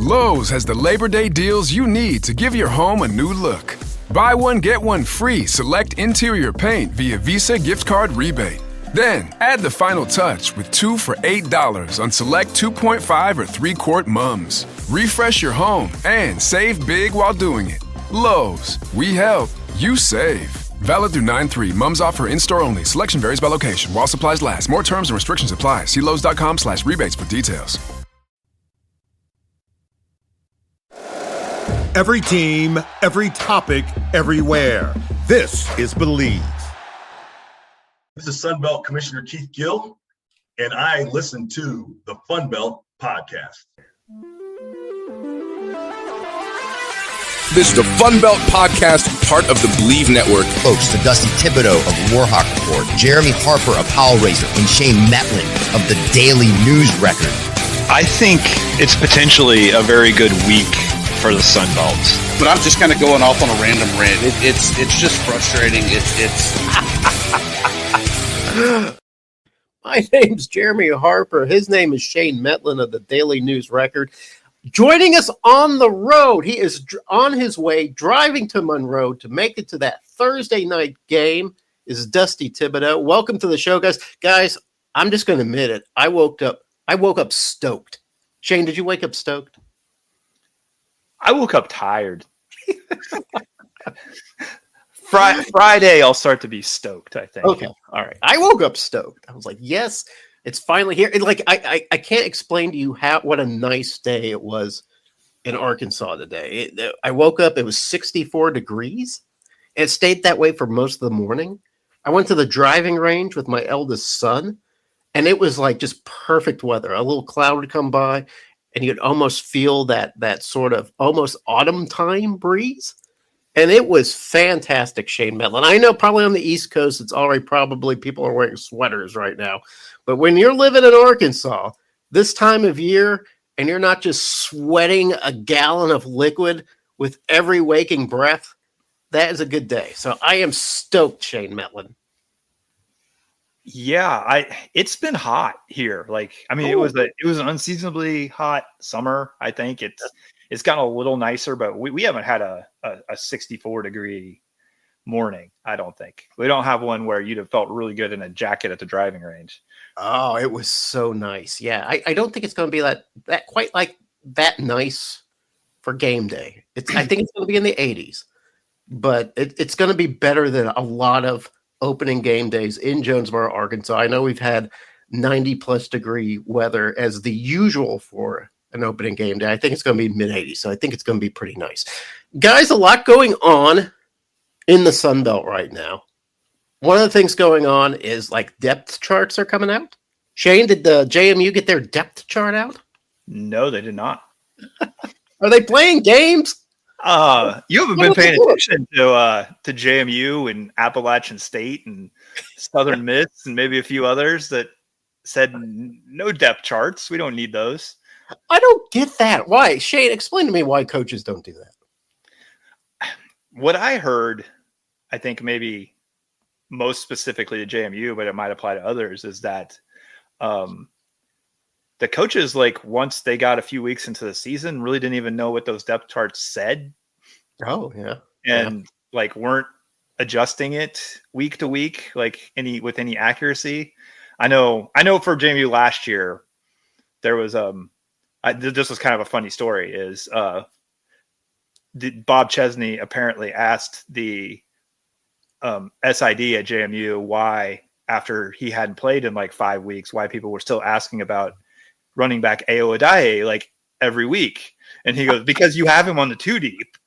Lowe's has the Labor Day deals you need to give your home a new look. Buy one, get one free select interior paint via Visa gift card rebate. Then, add the final touch with 2 for $8 on select 2.5 or 3-quart mums. Refresh your home and save big while doing it. Lowe's, we help, you save. Valid through 9/3. Mums offer in-store only. Selection varies by location. While supplies last. More terms and restrictions apply. See Lowes.com/rebates for details. Every team, every topic, everywhere. This is Believe. This is Sunbelt Commissioner Keith Gill, and I listen to the Funbelt Podcast. This is the Funbelt Podcast, part of the Believe Network. Folks, to Dusty Thibodeau of Warhawk Report, Jeremy Harper of Powell Razor, and Shane Metlin of the Daily News Record. I think it's potentially a very good week for the Sunbelt. But I'm just kind of going off on a random rant. It's just frustrating. My name's Jeremy Harper. His name is Shane Metlin of the Daily News Record. Joining us on the road, he is on his way driving to Monroe to make it to that Thursday night game, is Dusty Thibodeau. Welcome to the show, guys. Guys, I'm just going to admit it. I woke up stoked. Shane, did you wake up stoked? I woke up tired. Friday, I'll start to be stoked, I think. Okay. All right. I woke up stoked. I was like, yes, it's finally here. And I can't explain to you what a nice day it was in Arkansas today. I woke up, it was 64 degrees. And it stayed that way for most of the morning. I went to the driving range with my eldest son, and it was like just perfect weather. A little cloud would come by, and you'd almost feel that sort of almost autumn time breeze. And it was fantastic, Shane Metlin. I know probably on the East Coast, it's already probably people are wearing sweaters right now. But when you're living in Arkansas this time of year and you're not just sweating a gallon of liquid with every waking breath, that is a good day. So I am stoked, Shane Metlin. Yeah, it's been hot here. It was an unseasonably hot summer. I think it's gotten a little nicer, but we haven't had a 64 degree morning. I don't think we don't have one where you'd have felt really good in a jacket at the driving range. Oh, it was so nice. Yeah, I don't think it's going to be that quite like that nice for game day. I think it's going to be in the 80s, but it's going to be better than a lot of opening game days in Jonesboro, Arkansas. I know we've had 90 plus degree weather as the usual for an opening game day. I think it's going to be mid 80s. So I think it's going to be pretty nice. Guys, a lot going on in the Sun Belt right now. One of the things going on is depth charts are coming out. Shane, did the JMU get their depth chart out? No, they did not. Are they playing games? You haven't been paying attention to JMU and Appalachian State and Southern Miss and maybe a few others that said no depth charts. We don't need those. I don't get that. Why? Shane, explain to me why coaches don't do that. What I heard, I think maybe most specifically to JMU, but it might apply to others, is that the coaches, once they got a few weeks into the season, really didn't even know what those depth charts said. Oh, yeah. And weren't adjusting it week to week, with any accuracy. I know for JMU last year, there was this was kind of a funny story. Is Bob Chesney apparently asked the SID at JMU why, after he hadn't played in 5 weeks, why people were still asking about running back Ayo Adebayo every week. And he goes, because you have him on the 2 deep.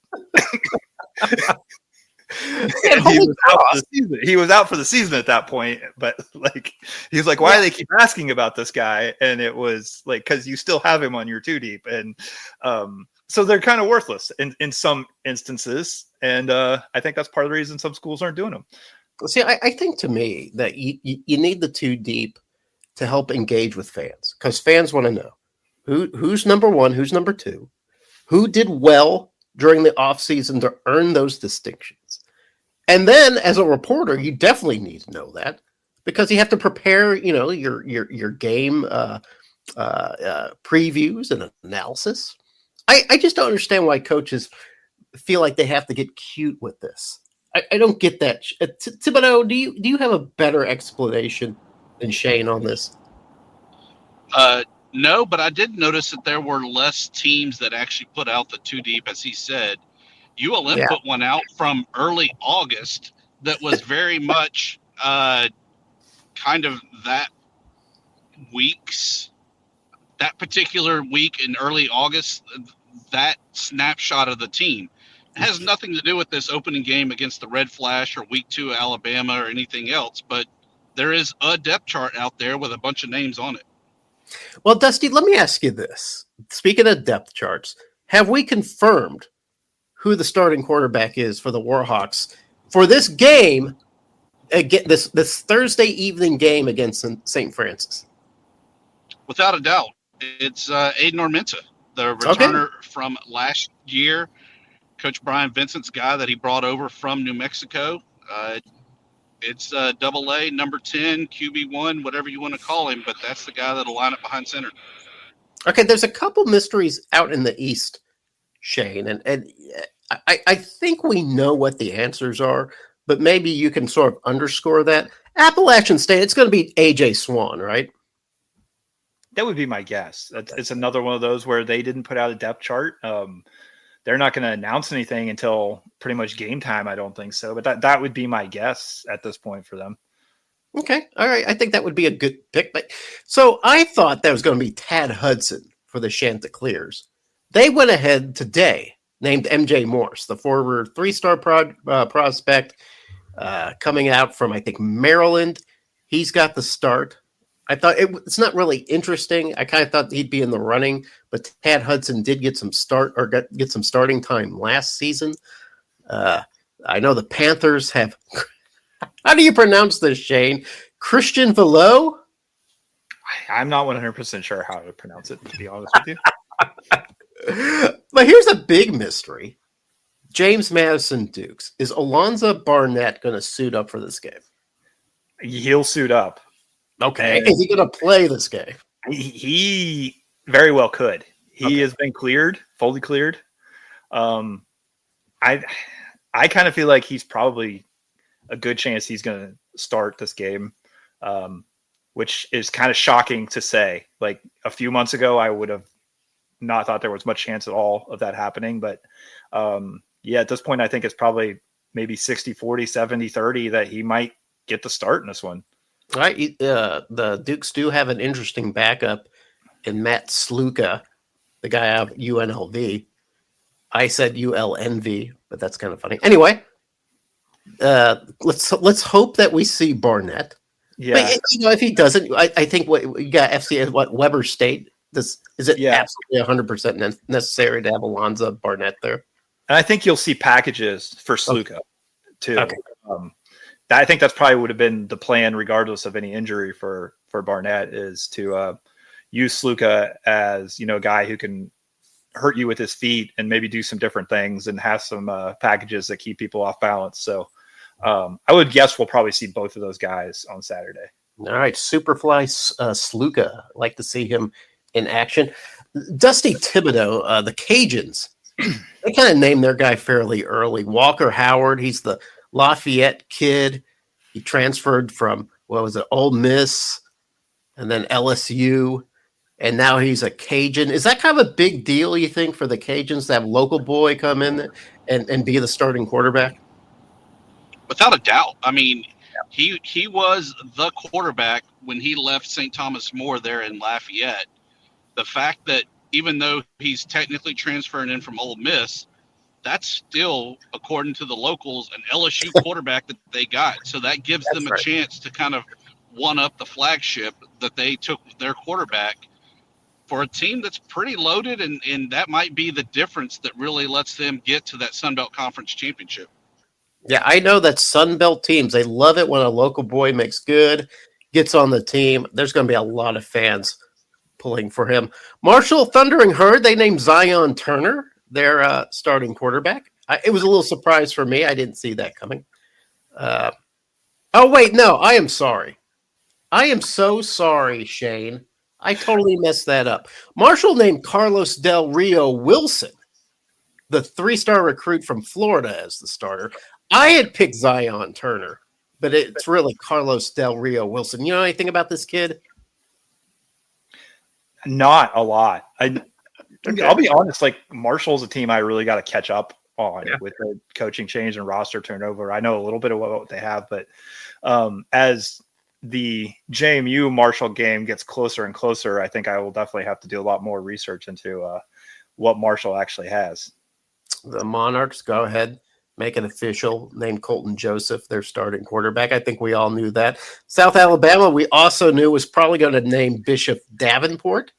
He was out for the season at that point, but he was why do they keep asking about this guy? And it was because you still have him on your 2 deep. And so they're kind of worthless in some instances. And I think that's part of the reason some schools aren't doing them. See, I think to me that you need the 2 deep to help engage with fans, because fans want to know who's number 1, who's number 2, who did well during the offseason to earn those distinctions. And then as a reporter, you definitely need to know that, because you have to prepare, your game previews and analysis. I just don't understand why coaches feel like they have to get cute with this. I don't get that. Thibodeau, do you have a better explanation than Shane on this? No, but I did notice that there were less teams that actually put out the two deep, as he said. ULM put one out from early August that was very much kind of that particular week in early August, that snapshot of the team. It has nothing to do with this opening game against the Red Flash or week 2 Alabama or anything else, but there is a depth chart out there with a bunch of names on it. Well, Dusty, let me ask you this. Speaking of depth charts, have we confirmed who the starting quarterback is for the Warhawks for this game, this Thursday evening game against St. Francis? Without a doubt. It's Aiden Armenta, the returner from last year. Coach Brian Vincent's guy that he brought over from New Mexico. It's double A, number 10, QB1, whatever you want to call him, but that's the guy that'll line up behind center. Okay, there's a couple mysteries out in the East, Shane, and I think we know what the answers are, but maybe you can sort of underscore that. Appalachian State, it's going to be A.J. Swan, right? That would be my guess. It's another one of those where they didn't put out a depth chart. They're not going to announce anything until pretty much game time. I don't think so, but that would be my guess at this point for them. Okay. All right. I think that would be a good pick. But so I thought that was going to be Tad Hudson for the Chanticleers. They went ahead today, named MJ Morse, the forward 3-star prospect coming out from, I think, Maryland. He's got the start. I thought it's not really interesting. I kind of thought he'd be in the running, but Tad Hudson did get some get some starting time last season. I know the Panthers have. How do you pronounce this, Shane? Christian Velo? I'm not 100% sure how to pronounce it, to be honest with you. But here's a big mystery. James Madison Dukes. Is Alonzo Barnett going to suit up for this game? He'll suit up. Okay. Is he going to play this game? He very well could. He has been cleared, fully cleared. I kind of feel like he's probably a good chance he's going to start this game, which is kind of shocking to say. Like a few months ago, I would have not thought there was much chance at all of that happening. But at this point, I think it's probably maybe 60-40, 70-30 that he might get the start in this one. All right. The Dukes do have an interesting backup in Matt Sluka, the guy out of UNLV. I said ULNV, but that's kind of funny. Anyway, let's hope that we see Barnett. Yeah. But, if he doesn't, I think what you got FCA, Weber State. Is it absolutely 100% necessary to have Alonzo Barnett there? And I think you'll see packages for Sluka too. Okay. I think that's probably would have been the plan, regardless of any injury for Barnett, is to use Sluka as a guy who can hurt you with his feet and maybe do some different things and have some packages that keep people off balance. So I would guess we'll probably see both of those guys on Saturday. All right, Superfly Sluka. I'd like to see him in action. Dusty Thibodeau, the Cajuns. They kind of named their guy fairly early. Walker Howard. He's the Lafayette kid. He transferred from Ole Miss and then LSU, and now he's a Cajun. Is that kind of a big deal, you think, for the Cajuns to have local boy come in and be the starting quarterback? Without a doubt. I mean, he was the quarterback when he left St. Thomas More there in Lafayette. The fact that even though he's technically transferring in from Ole Miss, that's still, according to the locals, an LSU quarterback that they got. So that gives them a chance to kind of one up the flagship that they took their quarterback for a team that's pretty loaded. And that might be the difference that really lets them get to that Sun Belt Conference championship. Yeah, I know that Sun Belt teams, they love it when a local boy makes good, gets on the team. There's going to be a lot of fans pulling for him. Marshall Thundering Herd, they named Zion Turner their starting quarterback. It was a little surprise for me. I didn't see that coming. I am sorry. I am so sorry, Shane. I totally messed that up. Marshall named Carlos Del Rio Wilson, the 3-star recruit from Florida, as the starter. I had picked Zion Turner, but it's really Carlos Del Rio Wilson. You know anything about this kid? Not a lot. I'll be honest, like Marshall's a team I really got to catch up on with the coaching change and roster turnover. I know a little bit of what they have, but as the JMU Marshall game gets closer and closer, I think I will definitely have to do a lot more research into what Marshall actually has. The Monarchs, go ahead, make it official. Name Colton Joseph their starting quarterback. I think we all knew that. South Alabama, we also knew was probably going to name Bishop Davenport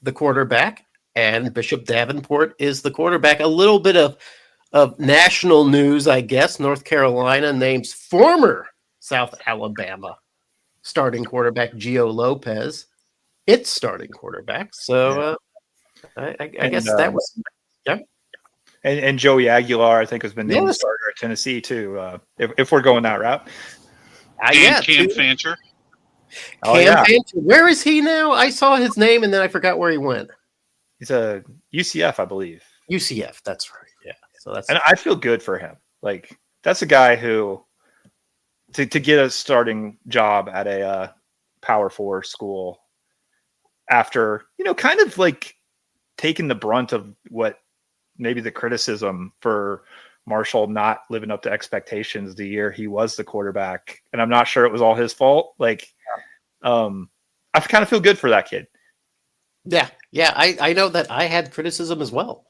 the quarterback, and Bishop Davenport is the quarterback. A little bit of national news, I guess. North Carolina names former South Alabama starting quarterback Gio Lopez its starting quarterback. So I guess that was And Joey Aguilar, I think, has been named the starter at Tennessee too. If we're going that route, Cam Fancher. Fancher. Where is he now? I saw his name and then I forgot where he went. He's a UCF, I believe. UCF, that's right. Yeah. So and I feel good for him. Like that's a guy who to get a starting job at a Power 4 school after, kind of like taking the brunt of what maybe the criticism for Marshall not living up to expectations the year he was the quarterback. And I'm not sure it was all his fault. Like, I kind of feel good for that kid. Yeah. I know that I had criticism as well.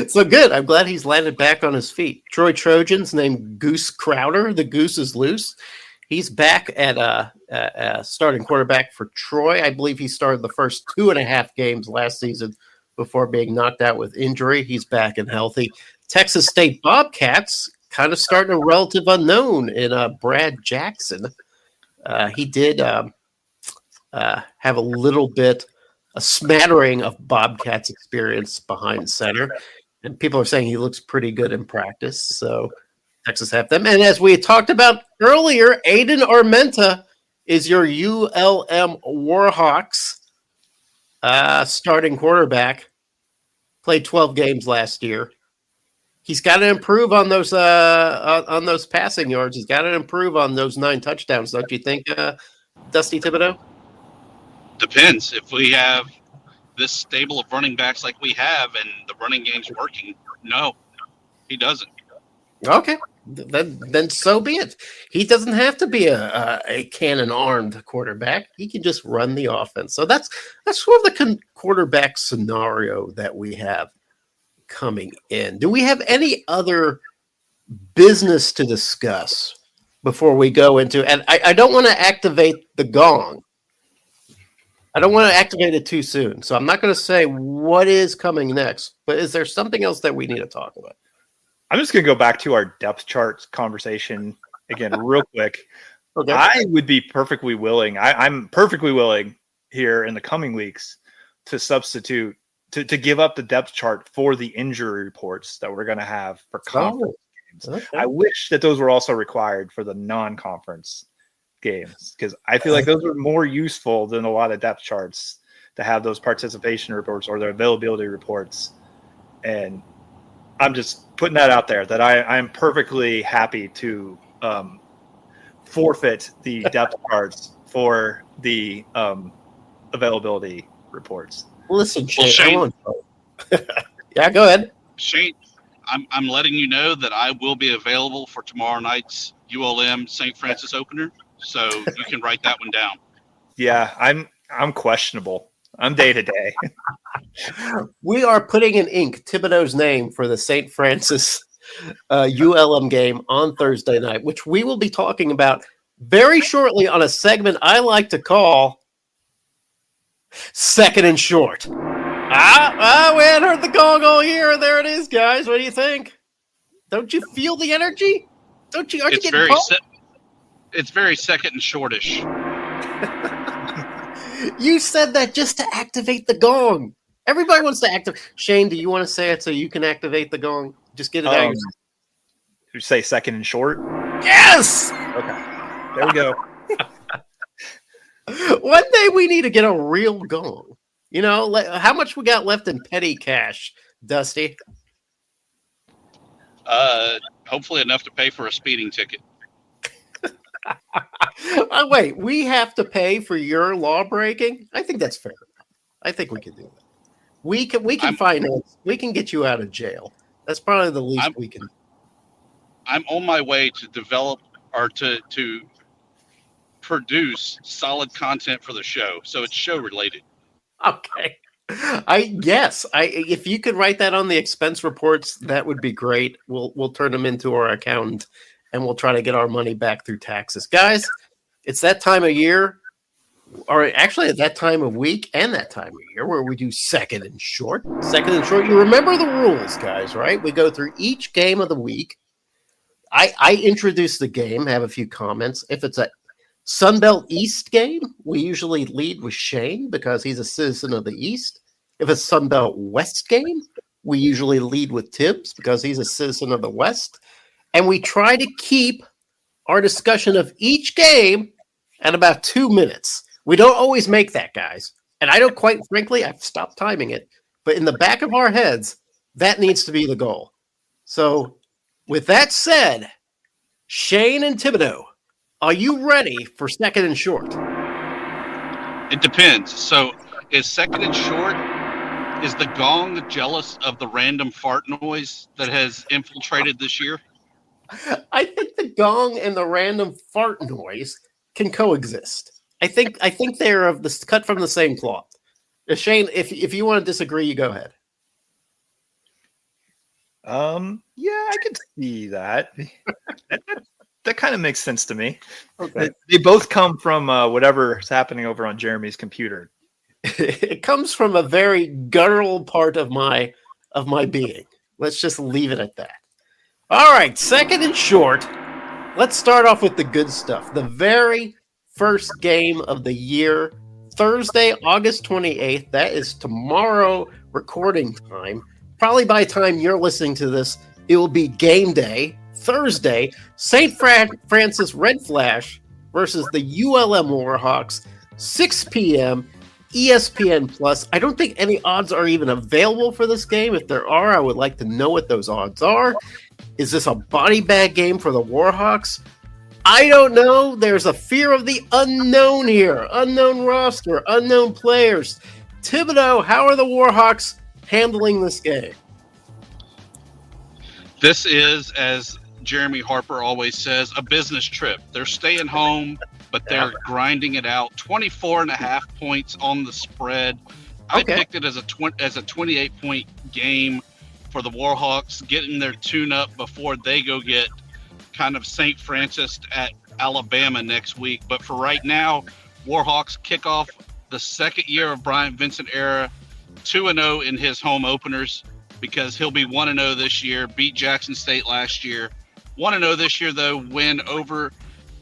So good. I'm glad he's landed back on his feet. Troy Trojans named Goose Crowder. The goose is loose. He's back at starting quarterback for Troy. I believe he started the first 2.5 games last season before being knocked out with injury. He's back and healthy. Texas State Bobcats kind of starting a relative unknown in Brad Jackson. He did have a smattering of Bobcats experience behind center. And people are saying he looks pretty good in practice. So Texas have them. And as we talked about earlier, Aiden Armenta is your ULM Warhawks starting quarterback. Played 12 games last year. He's got to improve on those passing yards. He's got to improve on those 9 touchdowns, don't you think, Dusty Thibodeau? Depends. If we have this stable of running backs like we have and the running game's working, no, he doesn't. Okay. Then so be it. He doesn't have to be a cannon-armed quarterback. He can just run the offense. So that's sort of the quarterback scenario that we have coming in. Do we have any other business to discuss before we go into? And I don't want to activate the gong. I don't want to activate it too soon. So I'm not going to say what is coming next. But is there something else that we need to talk about? I'm just going to go back to our depth charts conversation again real quick. Okay. I would be perfectly willing. I'm perfectly willing here in the coming weeks to substitute, to give up the depth chart for the injury reports that we're going to have for conference games. Okay. I wish that those were also required for the non-conference games because I feel like those are more useful than a lot of depth charts to have those participation reports or their availability reports. And I'm just putting that out there that I'm perfectly happy to forfeit the depth charts for the availability reports. Listen, Shane. Yeah, go ahead. Shane, I'm letting you know that I will be available for tomorrow night's ULM St. Francis opener, so you can write that one down. Yeah, I'm questionable. I'm day to day. We are putting in ink Thibodeau's name for the St. Francis ULM game on Thursday night, which we will be talking about very shortly on a segment I like to call Second and Short. We hadn't heard the gong all year. There it is, guys. What do you think? Don't you feel the energy? Aren't you getting pumped? It's very second and shortish. You said that just to activate the gong. Everybody wants to activate. Shane, do you want to say it so you can activate the gong? Just get it out. You say second and short? Yes! Okay. There we go. One day we need to get a real Gong. How much we got left in petty cash, Dusty? Hopefully enough to pay for a speeding ticket. Wait, we have to pay for your law breaking? I think that's fair. I think we can do that. We can finance. We can get you out of jail. That's probably the least we can. I'm on my way to develop or to produce solid content for the show, so it's show related. Okay. If you could write that on the expense reports, that would be great. We'll turn them into our accountant, and we'll try to get our money back through taxes. Guys, it's that time of year, or actually at that time of week and that time of year where we do second and short. Second and short. You remember the rules, guys, right? We go through each game of the week. I introduce the game, have a few comments. If it's a Sunbelt East game, we usually lead with Shane because he's a citizen of the East. If it's Sunbelt West game, we usually lead with Tibbs because he's a citizen of the West. And we try to keep our discussion of each game at about 2 minutes. We don't always make that, guys. And I don't quite frankly, I've stopped timing it. But in the back of our heads, that needs to be the goal. So with that said, Shane and Thibodeau, are you ready for second and short? It depends. So is second and short, is the Gong jealous of the random fart noise that has infiltrated this year? I think the Gong and the random fart noise can coexist. I think they're of this cut from the same cloth. Shane, if you want to disagree, you go ahead. Yeah, I could see that. That kind of makes sense to me. Okay. They both come from whatever's happening over on Jeremy's computer. It comes from a very guttural part of my being. Let's just leave it at that. All right, second and short. Let's start off with the good stuff. The very first game of the year, Thursday, August 28th. That is tomorrow recording time. Probably by the time you're listening to this, it will be game day. Thursday, St. Francis Red Flash versus the ULM Warhawks, 6 p.m., ESPN Plus. I don't think any odds are even available for this game. If there are, I would like to know what those odds are. Is this a body bag game for the Warhawks? I don't know. There's a fear of the unknown here. Unknown roster, unknown players. Thibodeau, how are the Warhawks handling this game? This is, as Jeremy Harper always says, a business trip. They're staying home, but they're grinding it out. 24.5 points on the spread. Okay. I picked it as a 28-point game for the Warhawks, getting their tune-up before they go get kind of St. Francis at Alabama next week. But for right now, Warhawks kick off the second year of Bryant Vincent era, 2-0 in his home openers because he'll be 1-0 this year, beat Jackson State last year. 1-0 this year, though, win over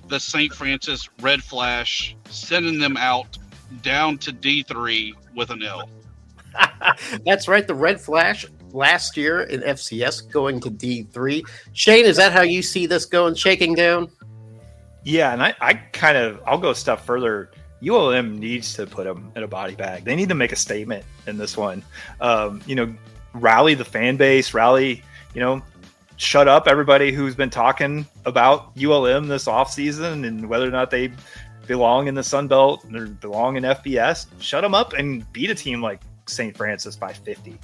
the St. Francis Red Flash, sending them out down to D3 with an L. That's right, the Red Flash last year in FCS going to D3. Shane, is that how you see this going, shaking down? Yeah, and I'll go a step further. ULM needs to put them in a body bag. They need to make a statement in this one. Rally the fan base, shut up everybody who's been talking about ULM this offseason and whether or not they belong in the Sun Belt or belong in FBS. Shut them up and beat a team like St. Francis by 50.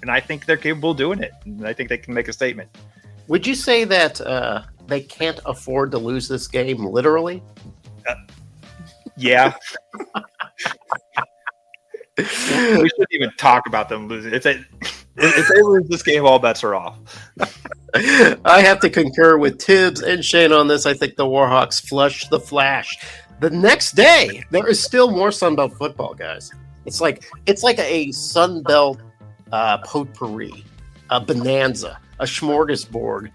And I think they're capable of doing it. And I think they can make a statement. Would you say that they can't afford to lose this game literally? Yeah. We shouldn't even talk about them losing. If they lose this game, all bets are off. I have to concur with Tibbs and Shane on this. I think the Warhawks flush the Flash. The next day, there is still more Sunbelt football, guys. It's like a Sunbelt potpourri, a bonanza, a smorgasbord.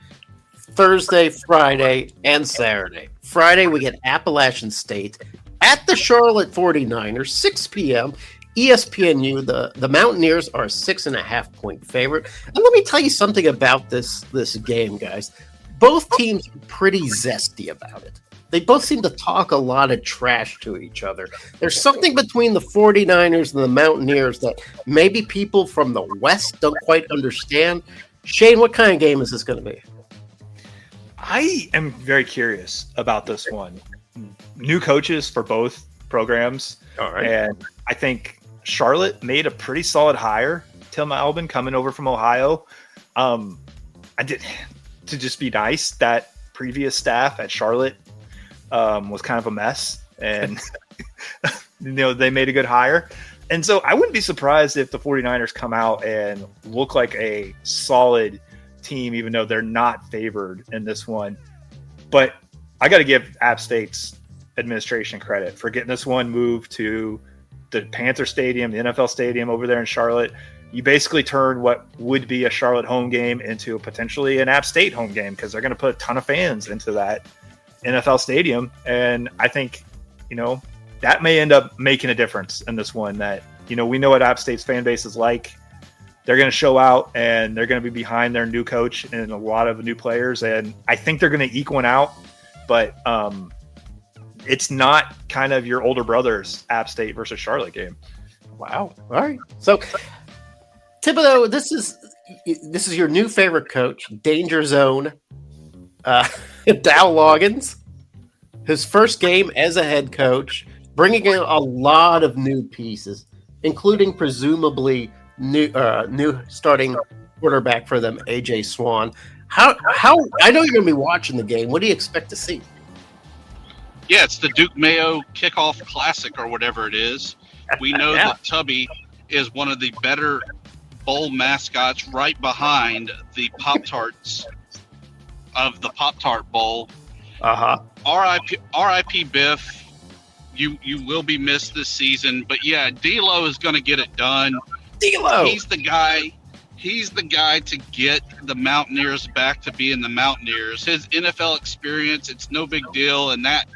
Thursday, Friday, and Saturday. Friday, we get Appalachian State at the Charlotte 49ers, 6 p.m. ESPNU, the Mountaineers are a 6.5-point favorite. And let me tell you something about this game, guys. Both teams are pretty zesty about it. they both seem to talk a lot of trash to each other. There's something between the 49ers and the Mountaineers that maybe people from the West don't quite understand. Shane, what kind of game is this going to be? I am very curious about this one. New coaches for both programs. All right. And I think Charlotte made a pretty solid hire. Tim Albin coming over from Ohio. I did to just be nice. That previous staff at Charlotte was kind of a mess, and they made a good hire. And so I wouldn't be surprised if the 49ers come out and look like a solid team, even though they're not favored in this one. But I got to give App State's administration credit for getting this one moved to the Panther Stadium, the NFL Stadium over there in Charlotte. You basically turn what would be a Charlotte home game into potentially an App State home game, because they're going to put a ton of fans into that NFL Stadium. And I think, that may end up making a difference in this one. That, we know what App State's fan base is like. They're going to show out, and they're going to be behind their new coach and a lot of new players. And I think they're going to eke one out, but it's not kind of your older brother's App State versus Charlotte game. Wow. All right. So Thibodeau, this is your new favorite coach, Danger Zone, Dow Loggins, his first game as a head coach, bringing in a lot of new pieces, including presumably new starting quarterback for them, AJ Swan. How I know you're going to be watching the game. What do you expect to see? Yeah, it's the Duke Mayo Kickoff Classic or whatever it is. We know that Tubby is one of the better bowl mascots, right behind the Pop-Tarts of the Pop-Tart Bowl. R.I.P. Biff. You will be missed this season, but yeah, D'Lo is going to get it done. D'Lo, he's the guy. He's the guy to get the Mountaineers back to being the Mountaineers. His NFL experience, it's no big deal, and that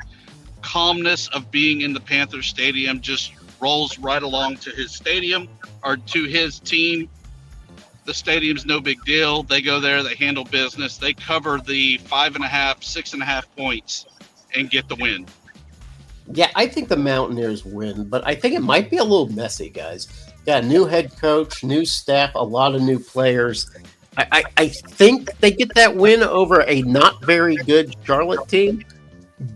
calmness of being in the Panther Stadium just rolls right along to his stadium or to his team. The stadium's no big deal. They go there, they handle business, they cover the 5.5, 6.5 points and get the win. Yeah, I think the Mountaineers win, but I think it might be a little messy, guys. Got a new head coach, new staff, a lot of new players. I think they get that win over a not very good Charlotte team,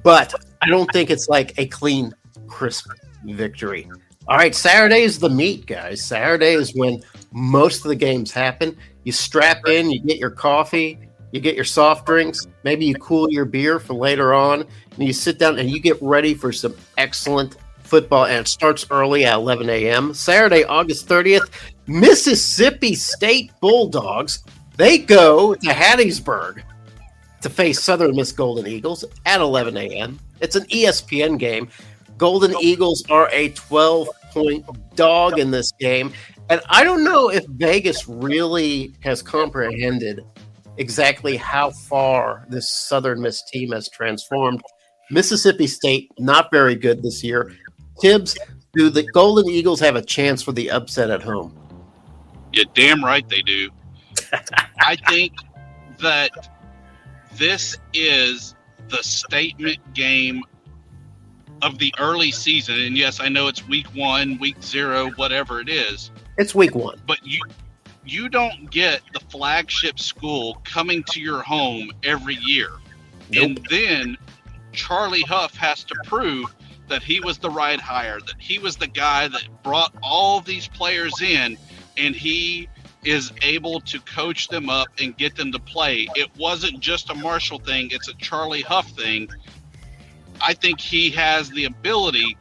but I don't think it's like a clean, crisp victory. All right, Saturday is the meat, guys. Saturday is when most of the games happen. You strap in, you get your coffee, you get your soft drinks, maybe you cool your beer for later on, and you sit down and you get ready for some excellent football, and it starts early at 11 a.m. Saturday, August 30th, Mississippi State Bulldogs. They go to Hattiesburg to face Southern Miss Golden Eagles at 11 a.m. It's an ESPN game. Golden Eagles are a 12-point dog in this game. And I don't know if Vegas really has comprehended exactly how far this Southern Miss team has transformed. Mississippi State, not very good this year. Tibbs, do the Golden Eagles have a chance for the upset at home? You're damn right they do. I think that this is the statement game of the early season. And yes, I know it's week 1, week 0, whatever it is. It's week 1. But you don't get the flagship school coming to your home every year. Nope. And then Charlie Huff has to prove that he was the right hire, that he was the guy that brought all these players in, and he is able to coach them up and get them to play. It wasn't just a Marshall thing, it's a Charlie Huff thing. I think he has the ability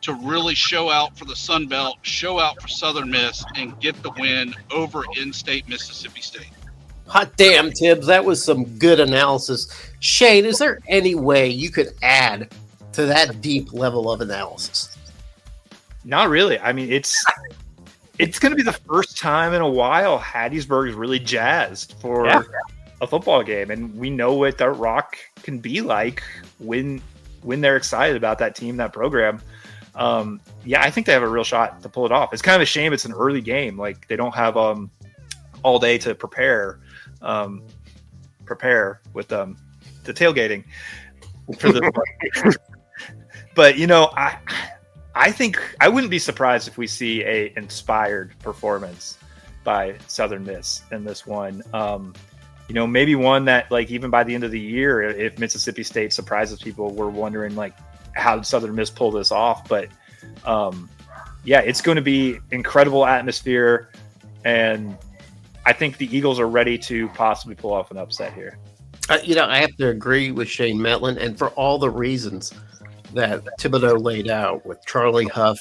to really show out for the Sun Belt, show out for Southern Miss, and get the win over in-state Mississippi State. Hot damn, Tibbs, that was some good analysis. Shane, is there any way you could add to that deep level of analysis? Not really. I mean, it's going to be the first time in a while Hattiesburg is really jazzed for a football game, and we know what that Rock can be like when they're excited about that team, that program. I think they have a real shot to pull it off. It's kind of a shame it's an early game. Like, they don't have all day to prepare with the tailgating. for the. But I think I wouldn't be surprised if we see a inspired performance by Southern Miss in this one. Maybe one that, like, even by the end of the year, if Mississippi State surprises people, we're wondering, like, how did Southern Miss pull this off? But it's going to be incredible atmosphere, and I think the Eagles are ready to possibly pull off an upset here. I have to agree with Shane Metlin, and for all the reasons that Thibodeau laid out, with Charlie Huff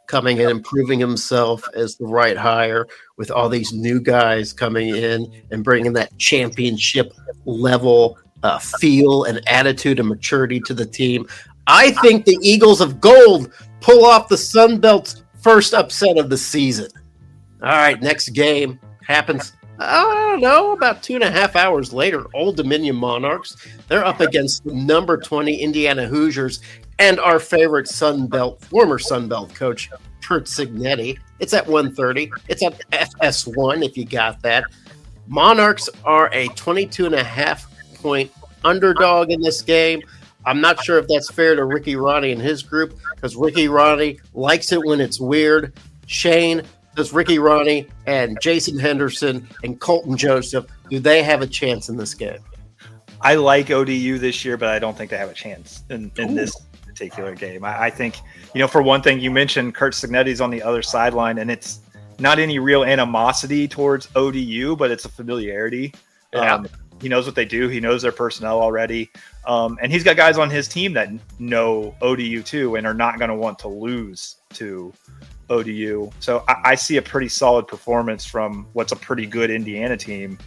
coming in and proving himself as the right hire, with all these new guys coming in and bringing that championship level feel and attitude and maturity to the team. I think the Eagles of Gold pull off the Sun Belt's first upset of the season. All right, next game happens, I don't know, about 2.5 hours later. Old Dominion Monarchs, they're up against the number 20 Indiana Hoosiers and our favorite former Sun Belt coach, Kurt Cignetti. It's at 1:30. It's at FS1 if you got that. Monarchs are a 22.5 point underdog in this game. I'm not sure if that's fair to Ricky Ronnie and his group, because Ricky Ronnie likes it when it's weird. Shane, does Ricky Ronnie and Jason Henderson and Colton Joseph, do they have a chance in this game? I like ODU this year, but I don't think they have a chance in this particular game. I think, for one thing, you mentioned Kurt Cignetti's on the other sideline, and it's not any real animosity towards ODU, but it's a familiarity. Yeah. He knows what they do. He knows their personnel already. And he's got guys on his team that know ODU too and are not going to want to lose to ODU. So I see a pretty solid performance from what's a pretty good Indiana team.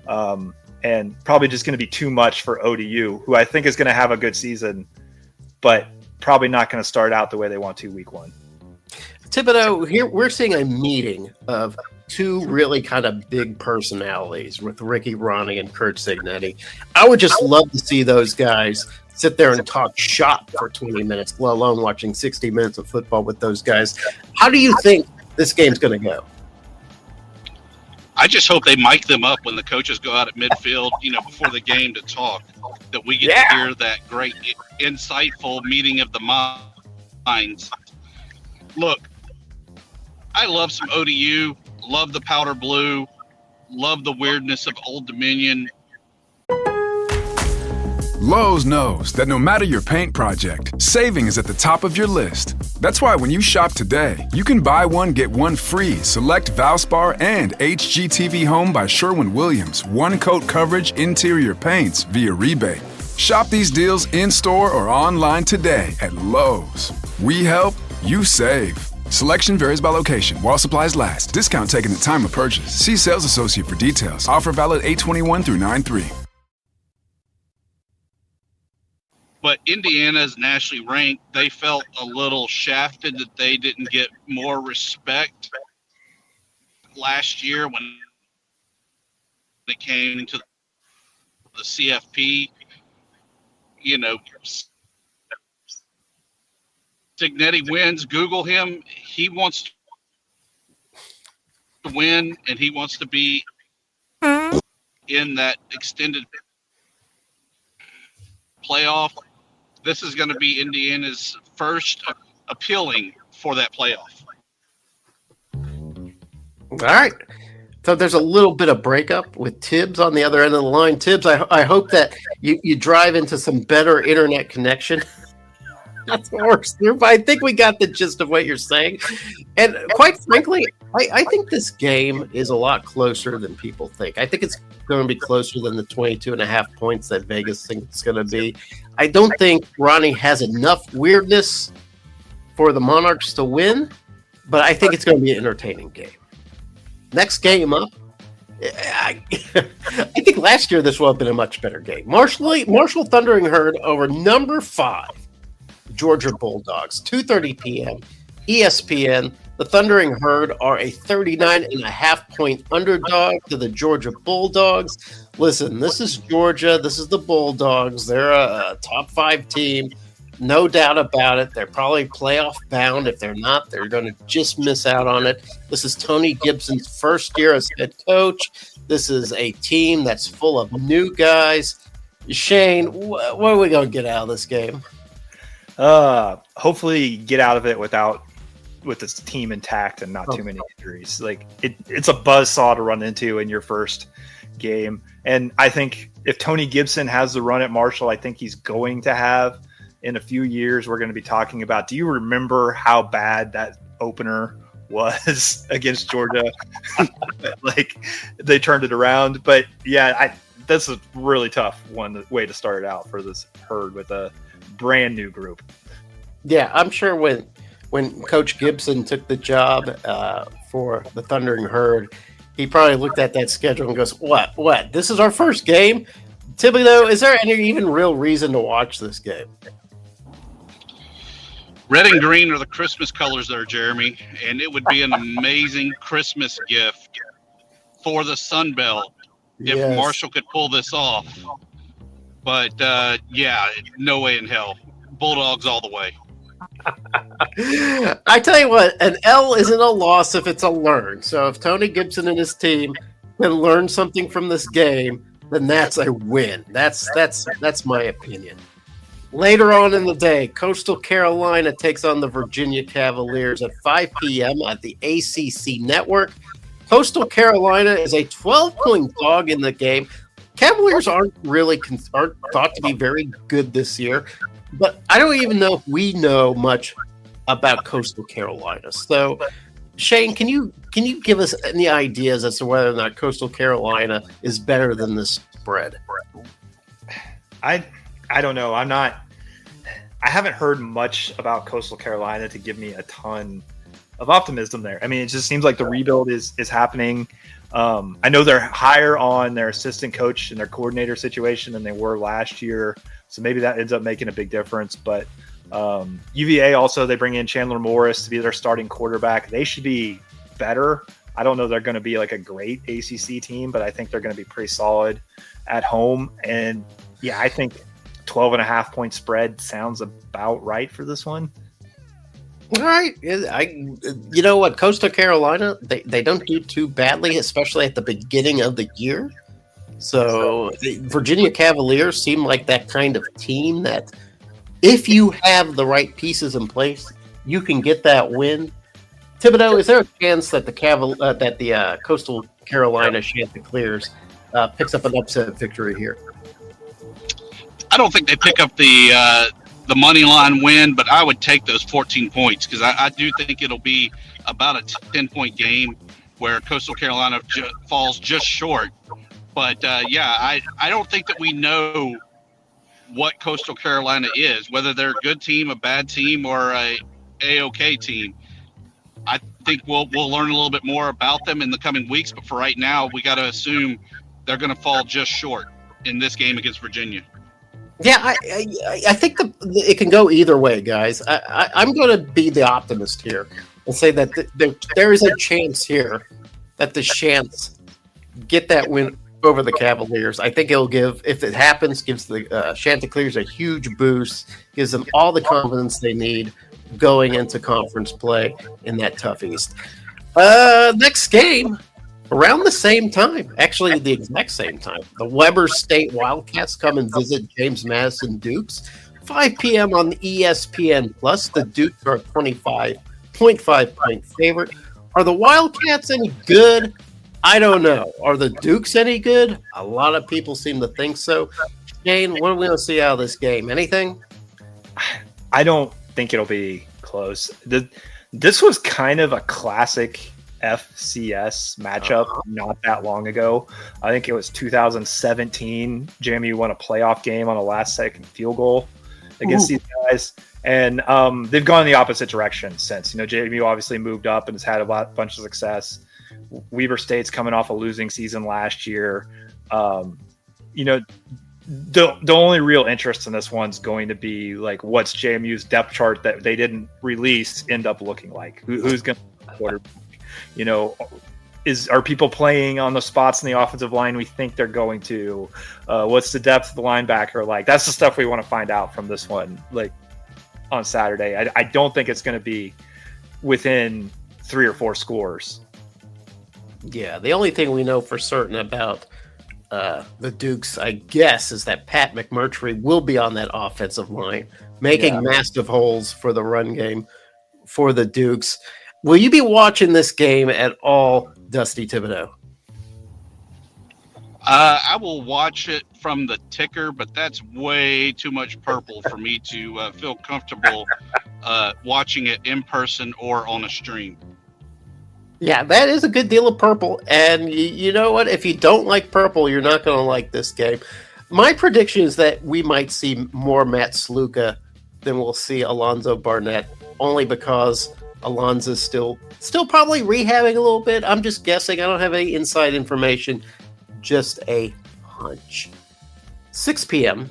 And probably just going to be too much for ODU, who I think is going to have a good season, but probably not going to start out the way they want to week one. Thibodeau, here we're seeing a meeting of two really kind of big personalities with Ricky Ronnie and Kurt Cignetti. I would just love to see those guys sit there and talk shop for 20 minutes, let alone watching 60 minutes of football with those guys. How do you think this game's going to go? I just hope they mic them up when the coaches go out at midfield, before the game to talk, that we get to hear that great, insightful meeting of the minds. Look, I love some ODU, love the powder blue, love the weirdness of Old Dominion. Lowe's knows that no matter your paint project, saving is at the top of your list. That's why when you shop today, you can buy one, get one free. Select Valspar and HGTV Home by Sherwin-Williams. One-coat coverage interior paints via rebate. Shop these deals in-store or online today at Lowe's. We help, you save. Selection varies by location. While supplies last. Discount taken at time of purchase. See sales associate for details. Offer valid 8/21 through 9/3. But Indiana's nationally ranked. They felt a little shafted that they didn't get more respect last year when it came to the CFP. Cignetti wins. Google him. He wants to win, and he wants to be in that extended playoff. This is going to be Indiana's first appealing for that playoff. All right. So there's a little bit of breakup with Tibbs on the other end of the line. Tibbs, I hope that you drive into some better internet connection. That's worse. I think we got the gist of what you're saying. And quite frankly, I think this game is a lot closer than people think. I think it's going to be closer than the 22.5 points that Vegas thinks it's going to be. I don't think Ronnie has enough weirdness for the Monarchs to win, but I think it's going to be an entertaining game. Next game up, I think last year this would have been a much better game. Marshall Thundering Herd over number 5, Georgia Bulldogs, 2:30 p.m. ESPN. The Thundering Herd are a 39.5 point underdog to the Georgia Bulldogs. Listen, this is Georgia. This is the Bulldogs. They're a top 5 team. No doubt about it. They're probably playoff bound. If they're not, they're going to just miss out on it. This is Tony Gibson's first year as head coach. This is a team that's full of new guys. Shane, what are we going to get out of this game? Hopefully get out of it with this team intact and not too many injuries. Like it's a buzzsaw to run into in your first game. And I think if Tony Gibson has the run at Marshall, I think he's going to have in a few years. We're going to be talking about, do you remember how bad that opener was against Georgia? Like they turned it around. But yeah, that's a really tough way to start it out for this Herd with a brand new group. Yeah, I'm sure when Coach Gibson took the job for the Thundering Herd, he probably looked at that schedule and goes, what? This is our first game? Thibodeau, is there any even real reason to watch this game? Red and green are the Christmas colors there, Jeremy, and it would be an amazing Christmas gift for the Sun Belt if Marshall could pull this off. But, yeah, no way in hell. Bulldogs all the way. I tell you what, an L isn't a loss if it's a learn. So if Tony Gibson and his team can learn something from this game, then that's a win. That's my opinion. Later on in the day, Coastal Carolina takes on the Virginia Cavaliers at 5 p.m. at the ACC Network. Coastal Carolina is a 12-point dog in the game. Cavaliers aren't thought to be very good this year, but I don't even know if we know much about Coastal Carolina. So, Shane, can you give us any ideas as to whether or not Coastal Carolina is better than this spread? I don't know. I haven't heard much about Coastal Carolina to give me a ton of optimism there. I mean, it just seems like the rebuild is happening. I know they're higher on their assistant coach and their coordinator situation than they were last year. So maybe that ends up making a big difference. But UVA also, they bring in Chandler Morris to be their starting quarterback. They should be better. I don't know they're going to be like a great ACC team, but I think they're going to be pretty solid at home. And yeah, I think 12.5-point spread sounds about right for this one. All right. You know what? Coastal Carolina, they don't do too badly, especially at the beginning of the year. So the Virginia Cavaliers seem like that kind of team that if you have the right pieces in place, you can get that win. Thibodeau, is there a chance that the Coastal Carolina Chanticleers picks up an upset victory here? I don't think they pick up the money line win, but I would take those 14 points because I do think it'll be about a 10-point game where Coastal Carolina falls just short. But, I don't think that we know what Coastal Carolina is, whether they're a good team, a bad team, or a A-OK team. I think we'll learn a little bit more about them in the coming weeks, but for right now, we got to assume they're going to fall just short in this game against Virginia. Yeah, I think it can go either way, guys. I'm going to be the optimist here and say that there is a chance here that the Chants get that win over the Cavaliers. I think it'll if it happens, gives the Chanticleers a huge boost, gives them all the confidence they need going into conference play in that tough East. Next game. Around the same time, actually the exact same time, the Weber State Wildcats come and visit James Madison Dukes. 5 p.m. on the ESPN+. The Dukes are a 25.5-point favorite. Are the Wildcats any good? I don't know. Are the Dukes any good? A lot of people seem to think so. Shane, what are we going to see out of this game? Anything? I don't think it'll be close. This was kind of a classic FCS matchup not that long ago. I think it was 2017. JMU won a playoff game on a last-second field goal against these guys, and they've gone in the opposite direction since. JMU obviously moved up and has had a bunch of success. Weber State's coming off a losing season last year. The only real interest in this one's going to be like what's JMU's depth chart that they didn't release end up looking like. Who's going to quarterback? Are people playing on the spots in the offensive line we think they're going to? What's the depth of the linebacker like? That's the stuff we want to find out from this one, like on Saturday. I don't think it's going to be within 3 or 4 scores. Yeah, the only thing we know for certain about the Dukes, I guess, is that Pat McMurtry will be on that offensive line, making massive holes for the run game for the Dukes. Will you be watching this game at all, Dusty Thibodeau? I will watch it from the ticker, but that's way too much purple for me to feel comfortable watching it in person or on a stream. Yeah, that is a good deal of purple. And you know what? If you don't like purple, you're not going to like this game. My prediction is that we might see more Matt Sluka than we'll see Alonzo Barnett, only because Alonzo's still probably rehabbing a little bit. I'm just guessing. I don't have any inside information. Just a hunch. 6 p.m.,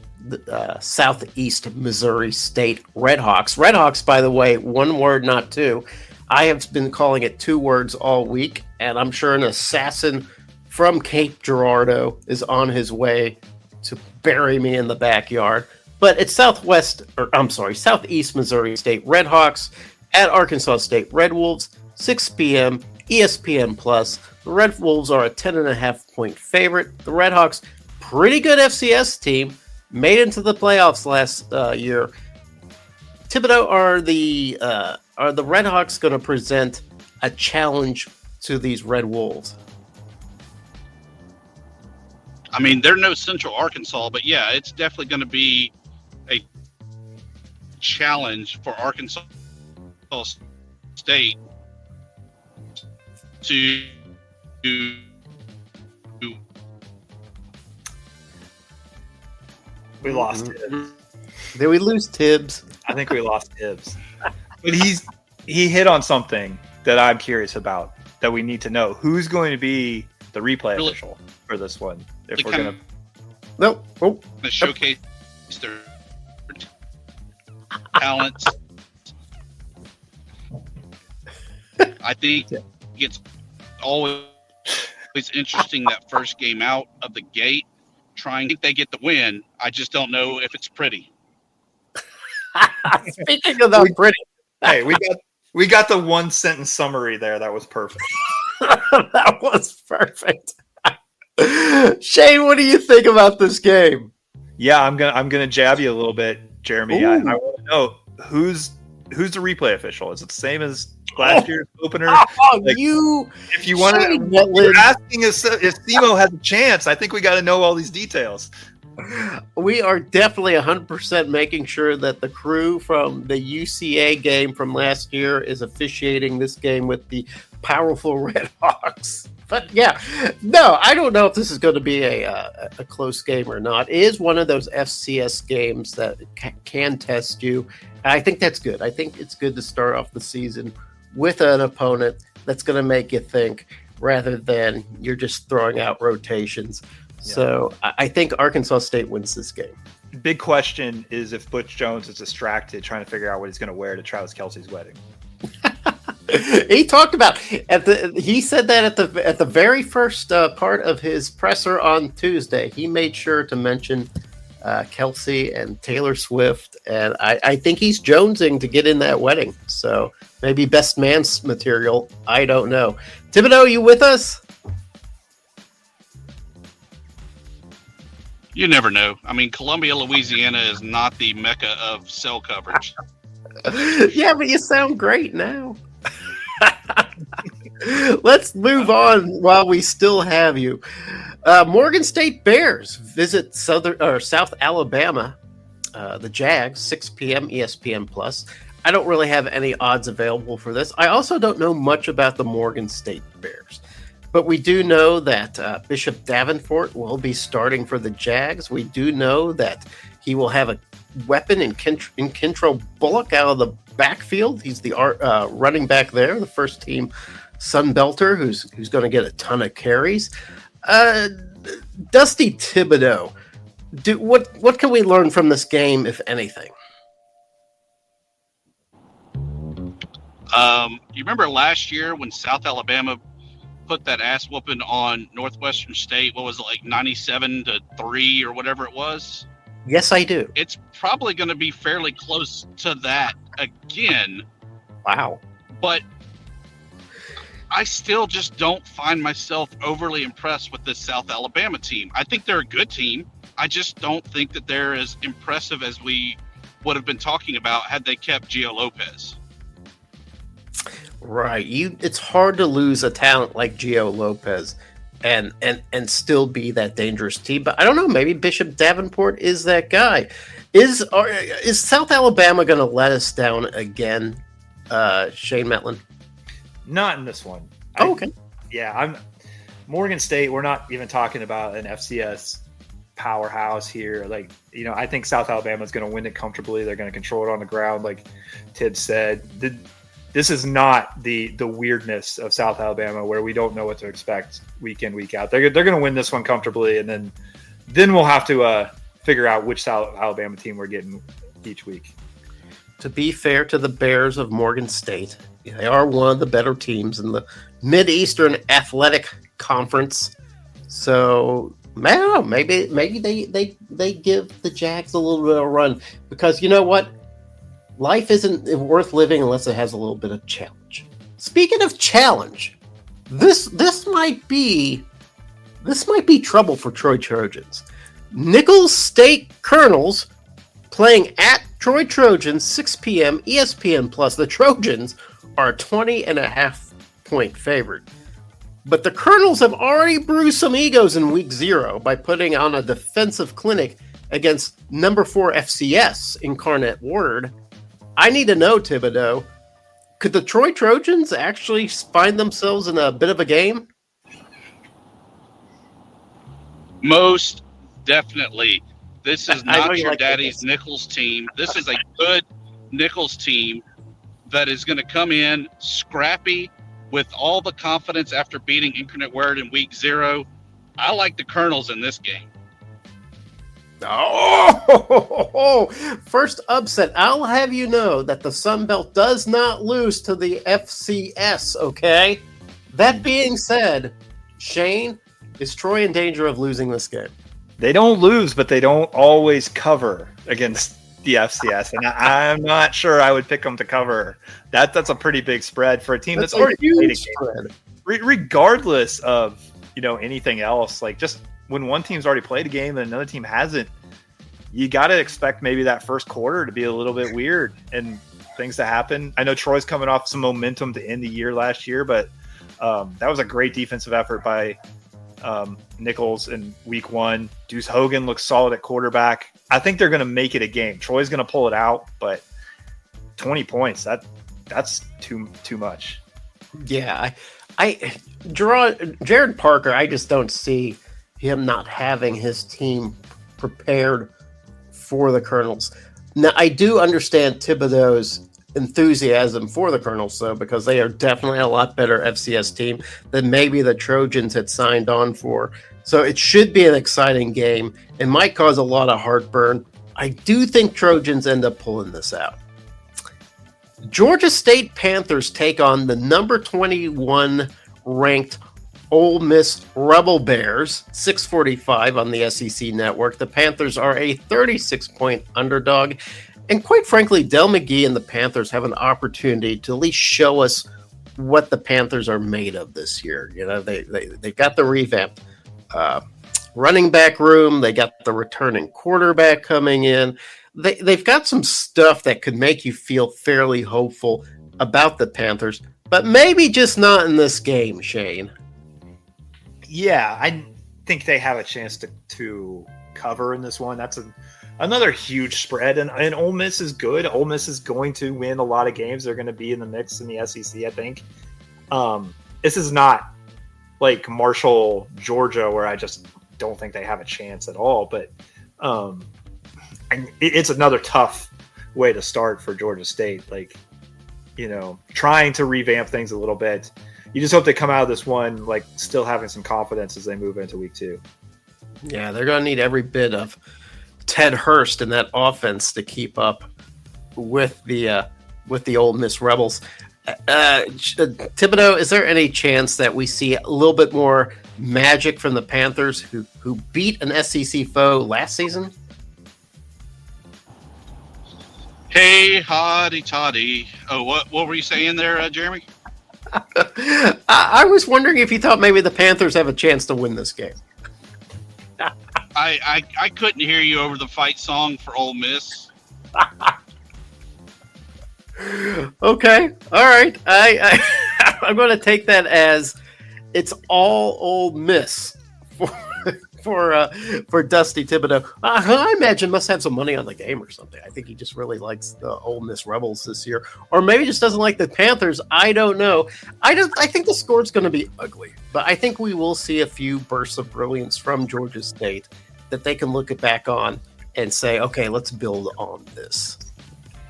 Southeast Missouri State Redhawks. Redhawks, by the way, one word, not two. I have been calling it 2 words all week, and I'm sure an assassin from Cape Girardeau is on his way to bury me in the backyard. But it's Southeast Missouri State Redhawks at Arkansas State Red Wolves, 6 p.m., ESPN Plus. The Red Wolves are a 10.5-point favorite. The Redhawks, pretty good FCS team, made into the playoffs last year. Thibodeau, are the Redhawks going to present a challenge to these Red Wolves? I mean, they're no Central Arkansas, but yeah, it's definitely going to be a challenge for Arkansas State to We lost Tibbs. Did we lose Tibbs? I think we lost Tibbs. But he hit on something that I'm curious about that we need to know. Who's going to be the replay official for this one? If we're going to Nope. Oh. showcase their talents. I think it's always interesting that first game out of the gate. Trying to think they get the win. I just don't know if it's pretty. Speaking of that pretty, hey, we got the 1-sentence summary there. That was perfect. That was perfect. Shane, what do you think about this game? Yeah, I'm gonna jab you a little bit, Jeremy. I want to know who's the replay official. Is it the same as last year's opener? If you want to, you're asking if Simo has a chance. I think we got to know all these details. We are definitely 100% making sure that the crew from the UCA game from last year is officiating this game with the powerful Redhawks. But yeah, no, I don't know if this is going to be a close game or not. It is one of those FCS games that can test you. I think that's good. I think it's good to start off the season with an opponent that's going to make you think rather than you're just throwing out rotations. Yeah. So I think Arkansas State wins this game. Big question is if Butch Jones is distracted trying to figure out what he's going to wear to Travis Kelce's wedding. He talked about he said that at the very first part of his presser on Tuesday. He made sure to mention Kelce and Taylor Swift, and I think he's jonesing to get in that wedding. So maybe best man's material. I don't know. Thibodeau, you with us? You never know. I mean, Columbia, Louisiana is not the mecca of cell coverage. Yeah, but you sound great now. Let's move on while we still have you. Morgan State Bears visit South Alabama, the Jags, 6 p.m. ESPN Plus. I don't really have any odds available for this. I also don't know much about the Morgan State Bears. But we do know that Bishop Davenport will be starting for the Jags. We do know that he will have a weapon in Kentrell Bullock out of the backfield. He's the running back there, the first team Sunbelter, who's going to get a ton of carries. Dusty Thibodeau, what can we learn from this game, if anything? You remember last year when South Alabama put that ass whooping on Northwestern State? What was it, like 97-3 or whatever it was? Yes, I do. It's probably going to be fairly close to that again. Wow. But I still just don't find myself overly impressed with this South Alabama team. I think they're a good team. I just don't think that they're as impressive as we would have been talking about had they kept Gio Lopez. Right. It's hard to lose a talent like Gio Lopez and still be that dangerous team. But I don't know, maybe Bishop Davenport is that guy. Is South Alabama going to let us down again, Shane Metlin? Not in this one. Okay. I'm Morgan State. We're not even talking about an FCS powerhouse here. Like, I think South Alabama is going to win it comfortably. They're going to control it on the ground, like Tibbs said. This is not the weirdness of South Alabama where we don't know what to expect week in, week out. They're going to win this one comfortably, and then we'll have to figure out which South Alabama team we're getting each week. To be fair to the Bears of Morgan State, they are one of the better teams in the Mid-Eastern Athletic Conference. So I don't know, maybe they give the Jags a little bit of a run, because you know what? Life isn't worth living unless it has a little bit of challenge. Speaking of challenge, this might be trouble for Troy Trojans. Nichols State Colonels playing at Troy Trojans, 6 p.m. ESPN Plus. The Trojans are a 20.5-point favorite. But the Colonels have already bruised some egos in week 0 by putting on a defensive clinic against number 4 FCS Incarnate Word. I need to know, Thibodeau, could the Troy Trojans actually find themselves in a bit of a game? Most definitely. This is not your like daddy's Nichols team. This is a good Nichols team that is going to come in scrappy with all the confidence after beating Incarnate Word in week 0. I like the Colonels in this game. Oh, first upset. I'll have you know that the Sun Belt does not lose to the FCS, okay? That being said, Shane, is Troy in danger of losing this game? They don't lose, but they don't always cover against the FCS, and I'm not sure I would pick them to cover. That's a pretty big spread for a team that's already played a game. Regardless of anything else, like just when one team's already played a game and another team hasn't, you got to expect maybe that first quarter to be a little bit weird and things to happen. I know Troy's coming off some momentum to end the year last year, but that was a great defensive effort by Nichols in week 1. Deuce Hogan looks solid at quarterback. I think they're going to make it a game. Troy's going to pull it out, but 20 points, that's too much. Yeah, Jared Parker, I just don't see him not having his team prepared for the Colonels. Now, I do understand Thibodeau's enthusiasm for the Colonels, though, because they are definitely a lot better FCS team than maybe the Trojans had signed on for. So it should be an exciting game. It might cause a lot of heartburn. I do think Trojans end up pulling this out. Georgia State Panthers take on the number 21 ranked Ole Miss Rebel Bears, 6:45 on the SEC network. The Panthers are a 36-point underdog. And quite frankly, Del McGee and the Panthers have an opportunity to at least show us what the Panthers are made of this year. They've got the revamped running back room. They got the returning quarterback coming in. They've got some stuff that could make you feel fairly hopeful about the Panthers, but maybe just not in this game, Shane. Yeah, I think they have a chance to cover in this one. That's another huge spread, and Ole Miss is good. Ole Miss is going to win a lot of games. They're going to be in the mix in the SEC, I think. This is not like Marshall, Georgia, where I just don't think they have a chance at all. But it's another tough way to start for Georgia State. Like, trying to revamp things a little bit. You just hope they come out of this one like still having some confidence as they move into week 2. Yeah, they're going to need every bit of Ted Hurst in that offense to keep up with the Ole Miss Rebels. Thibodeau, is there any chance that we see a little bit more magic from the Panthers who beat an SEC foe last season? Hey, hotty toddy. Oh, what were you saying there, Jeremy? I was wondering if you thought maybe the Panthers have a chance to win this game. I couldn't hear you over the fight song for Ole Miss. Okay, all right. I'm going to take that as it's all Ole Miss for Dusty Thibodeau. I imagine must have some money on the game or something. I think he just really likes the Ole Miss Rebels this year, or maybe just doesn't like the Panthers. I don't know. I think the score's going to be ugly, but I think we will see a few bursts of brilliance from Georgia State that they can look back on and say, okay, let's build on this.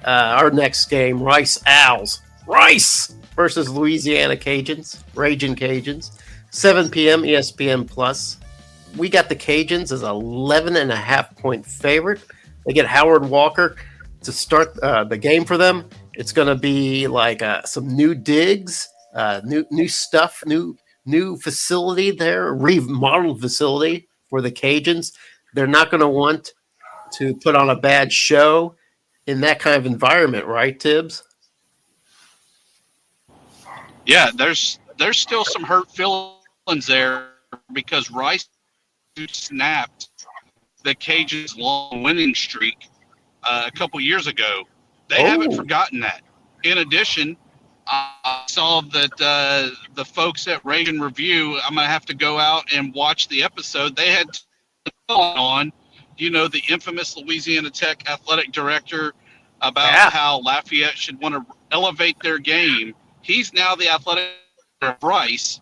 Our next game, Rice Owls. Rice versus Louisiana Cajuns, Raging Cajuns. 7 p.m. ESPN Plus. We got the Cajuns as 11.5-point favorite. They get Howard Walker to start the game for them. It's going to be like some new digs, new stuff, new facility there, remodeled facility for the Cajuns. They're not going to want to put on a bad show in that kind of environment, right, Tibbs? Yeah, there's still some hurt feelings there because Rice snapped the Cajuns' long winning streak a couple years ago. They haven't forgotten that. In addition, I saw that the folks at Reagan Review, I'm going to have to go out and watch the episode. They had on, the infamous Louisiana Tech athletic director about how Lafayette should want to elevate their game. He's now the athletic director of Rice.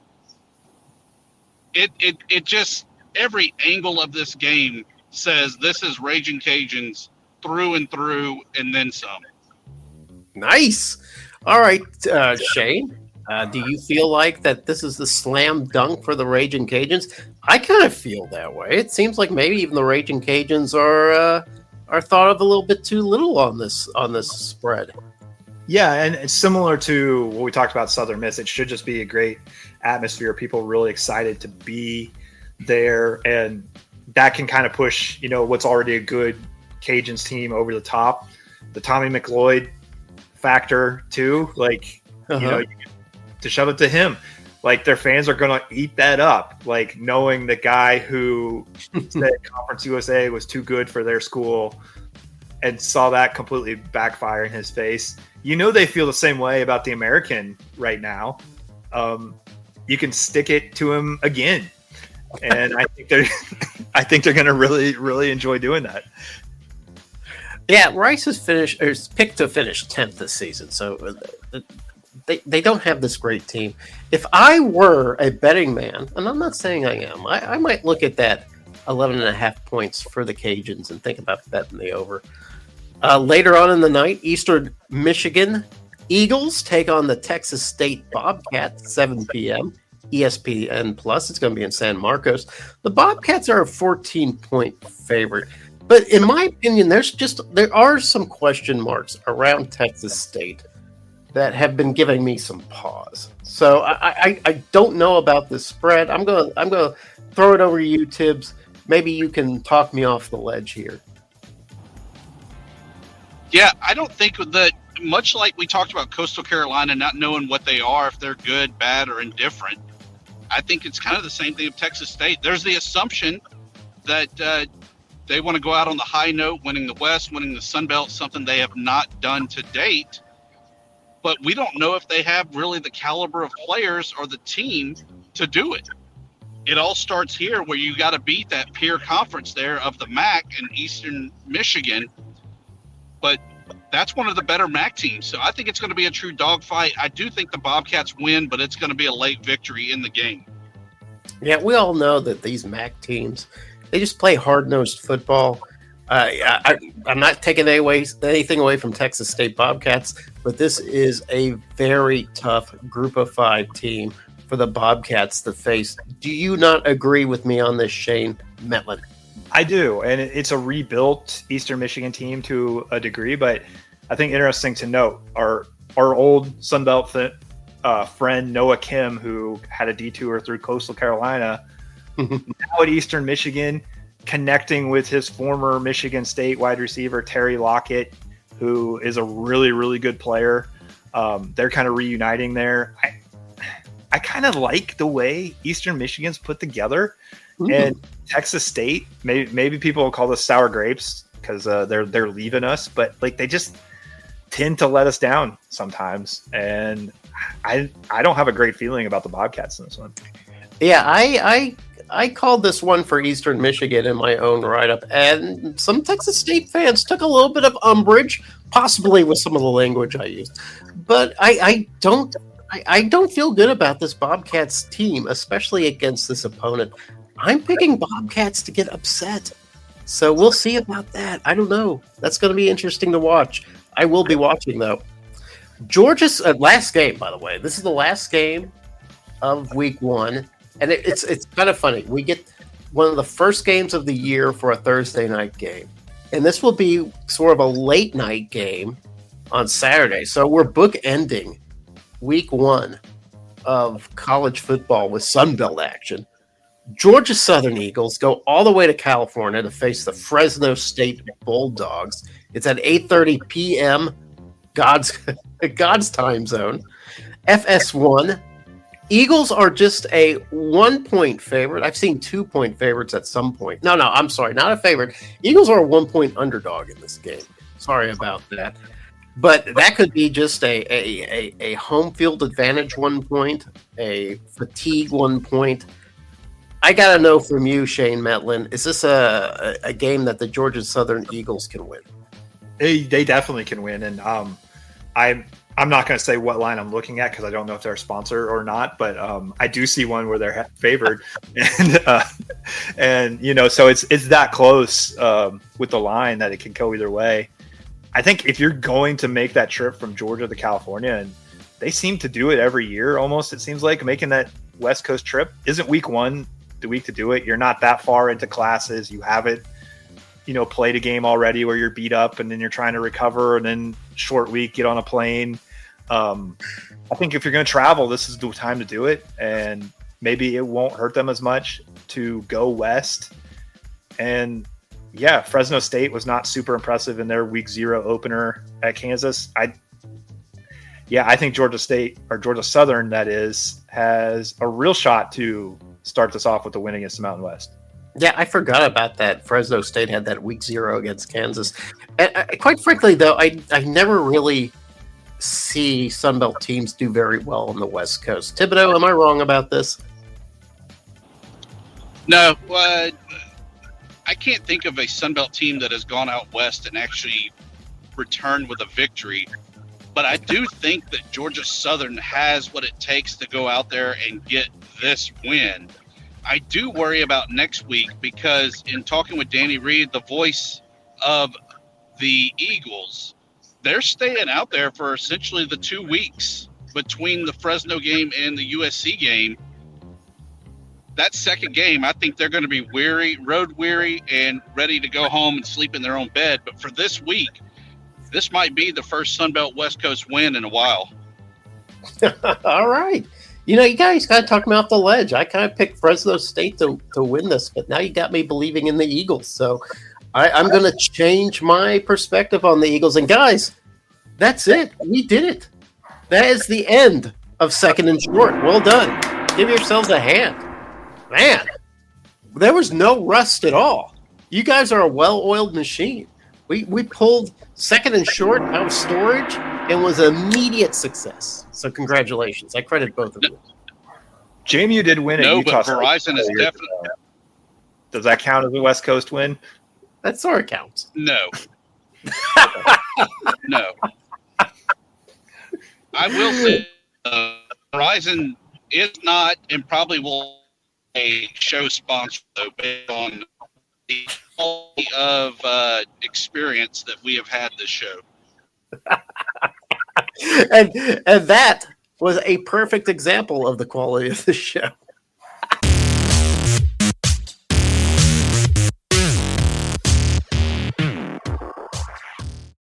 It just, every angle of this game says this is Raging Cajuns through and through and then some. Nice. All right, Shane, do you feel like that this is the slam dunk for the Raging Cajuns? I kind of feel that way. It seems like maybe even the Raging Cajuns are thought of a little bit too little on this spread. Yeah, and it's similar to what we talked about Southern Miss. It should just be a great atmosphere. People really excited to be there, and that can kind of push, what's already a good Cajuns team over the top. The Tommy McLeod factor too, to shove it to him. Like, their fans are going to eat that up. Like, knowing the guy who said Conference USA was too good for their school and saw that completely backfire in his face. They feel the same way about the American right now. You can stick it to him again. And I think they're going to really, really enjoy doing that. Yeah, Rice is picked to finish 10th this season. So they don't have this great team. If I were a betting man, and I'm not saying I am, I might look at that 11.5 points for the Cajuns and think about betting the over. Later on in the night, Eastern Michigan Eagles take on the Texas State Bobcats, 7 p.m. ESPN Plus. It's going to be in San Marcos. The Bobcats are a 14-point favorite. But in my opinion, there are some question marks around Texas State that have been giving me some pause. So I don't know about this spread. I'm gonna throw it over to you, Tibbs. Maybe you can talk me off the ledge here. Yeah, I don't think that, much like we talked about Coastal Carolina not knowing what they are, if they're good, bad, or indifferent, I think it's kind of the same thing with Texas State. There's the assumption that they want to go out on the high note, winning the West, winning the Sun Belt, something they have not done to date. But we don't know if they have really the caliber of players or the team to do it. It all starts here, where you got to beat that peer conference there of the MAC and Eastern Michigan. But that's one of the better MAC teams. So I think it's going to be a true dogfight. I do think the Bobcats win, but it's going to be a late victory in the game. Yeah, we all know that these MAC teams, they just play hard-nosed football. I'm not taking anything away from Texas State Bobcats, but this is a very tough Group of 5 team for the Bobcats to face. Do you not agree with me on this, Shane Metlin? I do, and it's a rebuilt Eastern Michigan team to a degree, but I think interesting to note, our old Sunbelt friend Noah Kim, who had a detour through Coastal Carolina, now at Eastern Michigan, connecting with his former Michigan State wide receiver Terry Lockett, who is a really, really good player. They're kind of reuniting there. I kind of like the way Eastern Michigan's put together, and Texas State. Maybe people will call this sour grapes because they're leaving us, but like they just tend to let us down sometimes, and I don't have a great feeling about the Bobcats in this one. Yeah, I called this one for Eastern Michigan in my own write-up, and some Texas State fans took a little bit of umbrage, possibly with some of the language I used. But I don't feel good about this Bobcats team, especially against this opponent. I'm picking Bobcats to get upset. So we'll see about that. I don't know. That's going to be interesting to watch. I will be watching, though. Georgia's last game, by the way. This is the last game of week 1. And it's kind of funny. We get one of the first games of the year for a Thursday night game. And this will be sort of a late night game on Saturday. So we're bookending week 1 of college football with Sunbelt action. Georgia Southern Eagles go all the way to California to face the Fresno State Bulldogs. It's at 8:30 p.m. God's time zone. FS1. Eagles are just a 1-point favorite. I've seen 2-point favorites at some point. No, I'm sorry, not a favorite. Eagles are a 1-point underdog in this game. Sorry about that. But that could be just a home field advantage 1 point, a fatigue 1 point. I got to know from you, Shane Metlin, is this a game that the Georgia Southern Eagles can win? They definitely can win. And I'm not going to say what line I'm looking at because I don't know if they're a sponsor or not, but I do see one where they're favored, and so it's that close with the line that it can go either way. I think if you're going to make that trip from Georgia to California, and they seem to do it every year almost, it seems like making that West Coast trip, isn't week 1 the week to do it? You're not that far into classes. You haven't played a game already where you're beat up and then you're trying to recover, and then short week, get on a plane. I think if you're going to travel, this is the time to do it. And maybe it won't hurt them as much to go west. And yeah, Fresno State was not super impressive in their week 0 opener at Kansas. I think Georgia State, or Georgia Southern, that is, has a real shot to start this off with a win against the Mountain West. Yeah, I forgot about that. Fresno State had that week 0 against Kansas. And quite frankly, though, I never really see Sunbelt teams do very well on the West Coast. Thibodeau, am I wrong about this? No, I can't think of a Sunbelt team that has gone out west and actually returned with a victory. But I do think that Georgia Southern has what it takes to go out there and get this win. I do worry about next week because in talking with Danny Reed, the voice of the Eagles, they're staying out there for essentially the 2 weeks between the Fresno game and the USC game. That second game, I think they're going to be road weary, and ready to go home and sleep in their own bed. But for this week, this might be the first Sunbelt West Coast win in a while. All right. You guys got to talk me off the ledge. I kind of picked Fresno State to win this, but now you got me believing in the Eagles. So I'm going to change my perspective on the Eagles. And guys, that's it. We did it. That is the end of Second and Short. Well done. Give yourselves a hand. Man, there was no rust at all. You guys are a well-oiled machine. We pulled Second and Short out of storage and was an immediate success. So congratulations. I credit both of you. JMU did win at Utah. No, but Verizon is definitely. Does that count as a West Coast win? That sort of counts. No. No. I will say Verizon is not, and probably will, a show sponsor, though, based on the quality of experience that we have had this show. and that was a perfect example of the quality of the show.